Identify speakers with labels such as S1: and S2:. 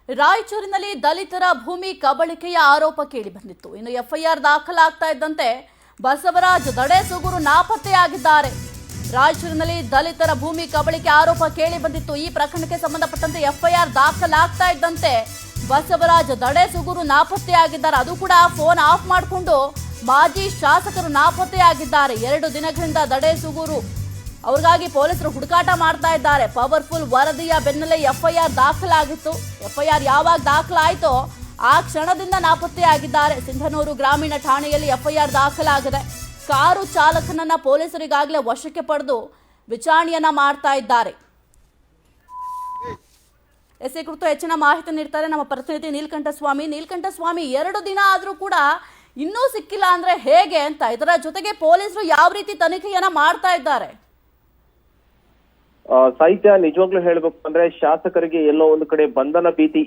S1: ರಾಯಚೂರಿನಲ್ಲಿ ದಲಿತರ ಭೂಮಿ ಕಬಳಿಕೆಯ ಆರೋಪ ಕೇಳಿ ಬಂದಿತ್ತು. ಇನ್ನು ಎಫ್ಐಆರ್ ದಾಖಲಾಗ್ತಾ ಇದ್ದಂತೆ ಬಸವರಾಜ್ ದಡೇಸೂಗೂರು ನಾಪತ್ತೆಯಾಗಿದ್ದಾರೆ. ರಾಯಚೂರಿನಲ್ಲಿ ದಲಿತರ ಭೂಮಿ ಕಬಳಿಕೆ ಆರೋಪ ಕೇಳಿ ಬಂದಿತ್ತು. ಈ ಪ್ರಕರಣಕ್ಕೆ ಸಂಬಂಧಪಟ್ಟಂತೆ ಎಫ್ಐಆರ್ ದಾಖಲಾಗ್ತಾ ಇದ್ದಂತೆ ಬಸವರಾಜ್ ದಡೇಸೂಗೂರು ನಾಪತ್ತೆಯಾಗಿದ್ದಾರೆ. ಅದು ಕೂಡ ಫೋನ್ ಆಫ್ ಮಾಡಿಕೊಂಡು ಮಾಜಿ ಶಾಸಕರು ನಾಪತ್ತೆಯಾಗಿದ್ದಾರೆ. 2 ದಿನಗಳಿಂದ ದಡೇಸೂಗೂರು ಅವ್ರಿಗಾಗಿ ಪೊಲೀಸರು ಹುಡುಕಾಟ ಮಾಡ್ತಾ ಇದ್ದಾರೆ. ಪವರ್ಫುಲ್ ವರದಿಯ ಬೆನ್ನಲ್ಲೇ ಎಫ್ಐಆರ್ ದಾಖಲಾಗಿತ್ತು. ಎಫ್ಐಆರ್ ಯಾವಾಗ ದಾಖಲಾಯಿತೋ ಆ ಕ್ಷಣದಿಂದ ನಾಪತ್ತೆಯಾಗಿದ್ದಾರೆ. ಸಿಂಧನೂರು ಗ್ರಾಮೀಣ ಠಾಣೆಯಲ್ಲಿ ಎಫ್ಐಆರ್ ದಾಖಲಾಗಿದೆ. ಕಾರು ಚಾಲಕನನ್ನ ಪೊಲೀಸರಿಗಾಗಲೇ ವಶಕ್ಕೆ ಪಡೆದು ವಿಚಾರಣೆಯನ್ನ ಮಾಡ್ತಾ ಇದ್ದಾರೆ. ಈ ಕುರಿತು ಹೆಚ್ಚಿನ ಮಾಹಿತಿ ನೀಡ್ತಾರೆ ನಮ್ಮ ಪ್ರತಿನಿಧಿ ನೀಲಕಂಠಸ್ವಾಮಿ. 2 ದಿನ ಆದ್ರೂ ಕೂಡ ಇನ್ನೂ ಸಿಕ್ಕಿಲ್ಲ ಅಂದ್ರೆ ಹೇಗೆ ಅಂತ, ಇದರ ಜೊತೆಗೆ ಪೊಲೀಸರು ಯಾವ ರೀತಿ ತನಿಖೆಯನ್ನ ಮಾಡ್ತಾ ಇದ್ದಾರೆ?
S2: ಸಾಹಿತ್ಯ ನಿಜವಾಗ್ಲೂ ಹೇಳ್ಬೇಕು ಅಂದ್ರೆ ಶಾಸಕರಿಗೆ ಎಲ್ಲೋ ಒಂದು ಕಡೆ ಬಂಧನ ಭೀತಿ